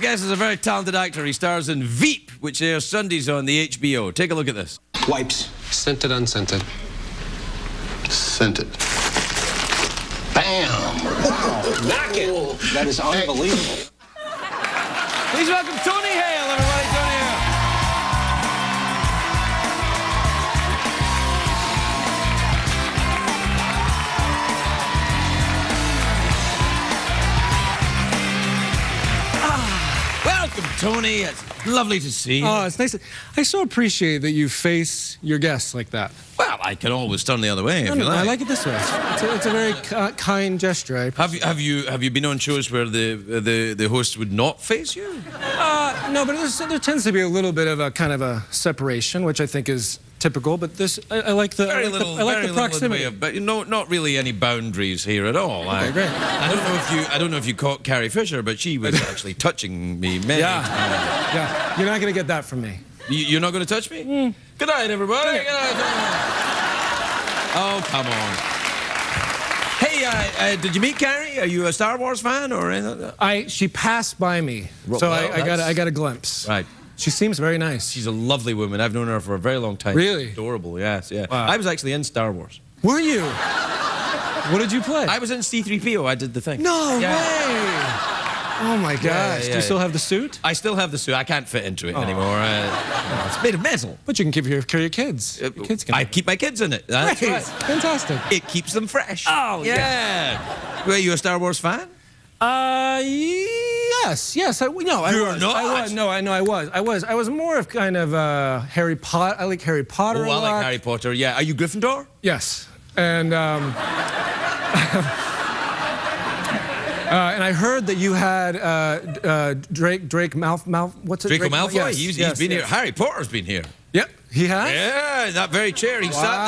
guest is a very talented actor. He stars in Veep, which airs Sundays on the HBO. Take a look at this. Wipes. Scented, unscented. Scented. Bam! Wow. Knock it! That is unbelievable. Please welcome Tony Hale, everybody. Tony Hale. Welcome, Tony. It's lovely to see you. Oh, it's nice. I so appreciate that you face your guests like that. Well, I can always turn the other way if No, you no, like. I like it this way. It's a very kind gesture. Have you been on shows where the host would not face you? No, but there tends to be a little bit of a kind of a separation, which I think is typical. But this, I like the Very little, I like very the little proximity. in the way of, but not really any boundaries here at all. Okay, great. I don't know if you caught Carrie Fisher, but she was actually touching me many times. Yeah, you're not gonna get that from me. You're not going to touch me? Good night, everybody. Good night. Oh, come on. Hey, did you meet Carrie? Are you a Star Wars fan or anything? She passed by me, so I got a glimpse. Right. She seems very nice. She's a lovely woman. I've known her for a very long time. Really? She's adorable, yes, yeah. Wow. I was actually in Star Wars. Were you? What did you play? I was in C-3PO. I did the thing. No Yeah. way! Oh my gosh! Yeah, Do you still have the suit? I still have the suit. I can't fit into it anymore. It's made of metal. But you can carry your kids. Your kids can. I keep my kids in it. That's Great. right. Fantastic. It keeps them fresh. Oh, yeah. Were you a Star Wars fan? Yes. I You're was. not? I was. No, I was. I was more of kind of Harry Potter. I like Harry Potter a Oh, I lot. like Harry Potter. Yeah. Are you Gryffindor? Yes. And and I heard that you had Drake what's it? Draco Malfoy? Yes, He's yes, been yes. here. Harry Potter's been here. Yep. He has? Yeah, that very chair. He sat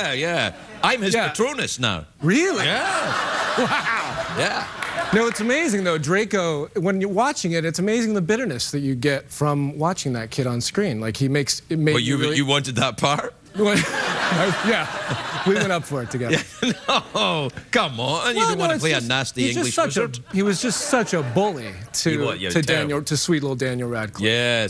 there. Yeah. I'm his Patronus now. Really? Yeah. Wow. Yeah. No, it's amazing though, Draco. When you're watching it, it's amazing the bitterness that you get from watching that kid on screen. Like he makes it. But you wanted that part? Yeah, we went up for it together. No, come on. You don't want to play a nasty English wizard. He was just such a bully to terrible. to sweet little Daniel Radcliffe.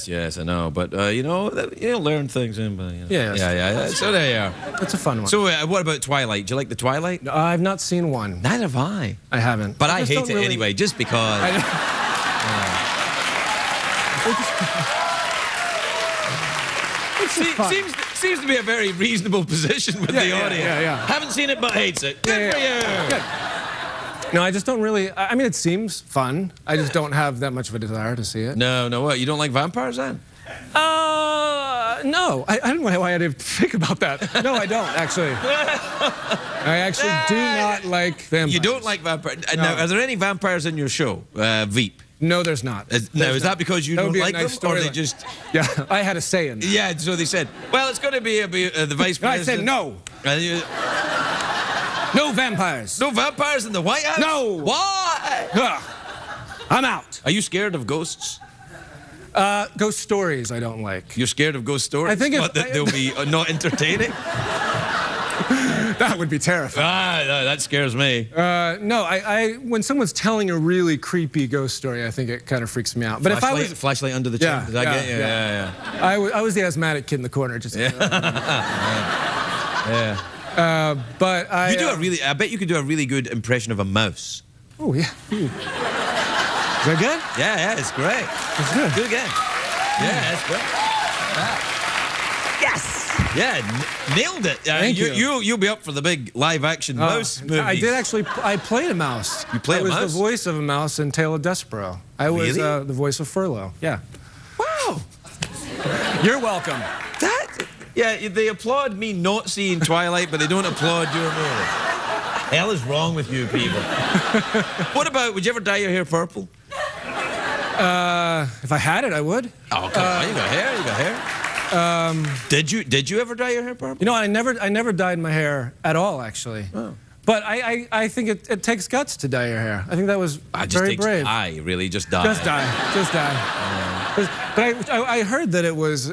Yes, I know. But you learn things in. But, yeah. So there you are. It's a fun one. So what about Twilight? Do you like the Twilight? No, I've not seen one. Neither have I. I haven't. But I hate it anyway, just because. Seems to be a very reasonable position with the audience. Yeah. Haven't seen it, but hates it. Good for you. Good. No, I just don't really. I mean, it seems fun. I just don't have that much of a desire to see it. No. What? You don't like vampires then? No. I don't know why I didn't think about that. No, I don't actually. I actually do not like vampires. You don't like vampires. No. Now, are there any vampires in your show, Veep? No, there's not. Is that because you don't like them, or they just? Yeah, I had a say in that. Yeah, so they said, well, it's going to be the vice president. I said no. No vampires. No vampires in the White House? No. Why? I'm out. Are you scared of ghosts? Ghost stories I don't like. You're scared of ghost stories? I think What, that they'll be not entertaining? That would be terrifying. No, that scares me. No, when someone's telling a really creepy ghost story, I think it kind of freaks me out. But if I was flashlight under the chin, does that get you? Yeah. I was the asthmatic kid in the corner, just. Yeah. But I. You do I bet you could do a really good impression of a mouse. Oh yeah. Ooh. Is that good? Yeah, it's great. It's good. Do it again. Yeah, that's great. Yes. Yeah, nailed it. Thank you. You'll be up for the big live-action mouse movie. I did actually. I played a mouse. You played a mouse? I was the voice of a mouse in Tale of Despero. I was Really? the voice of Furlough. Yeah. Wow. You're welcome. They applaud me not seeing Twilight, but they don't applaud your movie. Hell is wrong with you people. What about, would you ever dye your hair purple? If I had it, I would. Oh, come on, you got hair. Did you ever dye your hair purple? You know, I never dyed my hair at all, actually. Oh. But I think it takes guts to dye your hair. I think that was very brave. Just dye. Just dye. But I heard that it was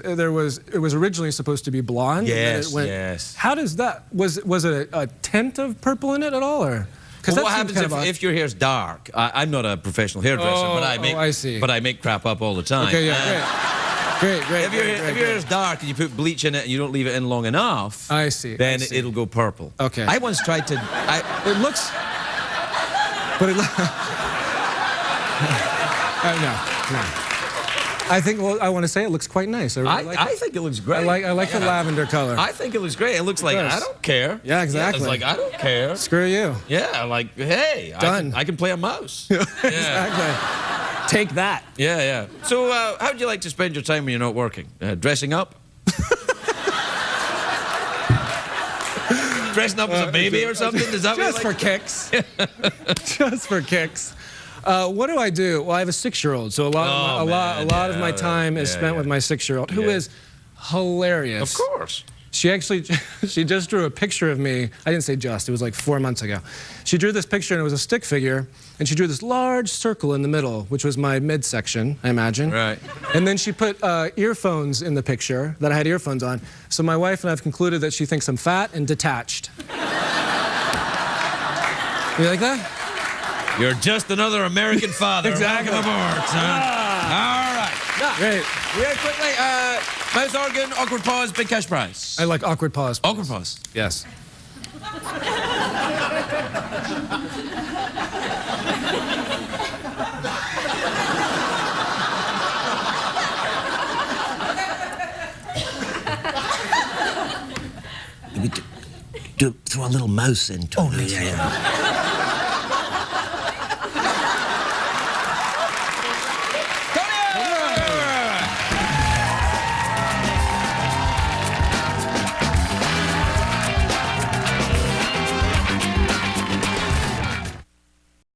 originally supposed to be blonde. Yes, yes. How does that? Was it a tint of purple in it at all, or? Because what happens if your hair's dark? I'm not a professional hairdresser, but I see. But I make crap up all the time. Okay, yeah, great. If your hair's dark and you put bleach in it and you don't leave it in long enough, I see. then it'll go purple. Okay. I once tried to. It looks. But it. No. I think. Well, I want to say it looks quite nice. I think it looks great. I like the lavender color. I think it looks great. It looks like I don't care. Yeah, exactly. It's like I don't care. Screw you. Yeah, like hey, Done. I can play a mouse. Exactly. Take that. Yeah. So, how do you like to spend your time when you're not working? Dressing up? Dressing up as a baby or something? Is that Just for kicks. Just for kicks. What do I do? Well, I have a 6-year-old, so a lot of my time is spent with my 6-year-old, who is hilarious. Of course. She just drew a picture of me. I didn't say just, it was like 4 months ago. She drew this picture and it was a stick figure, and she drew this large circle in the middle, which was my midsection, I imagine. Right. And then she put earphones in the picture, that I had earphones on. So my wife and I have concluded that she thinks I'm fat and detached. You like that? You're just another American father. Exactly. Welcome aboard, son. All right. Great. Really quickly, mouse organ, awkward pause, big cash prize. I like awkward pause. Awkward pause. Yes. Throw a little mouse into it. Yeah.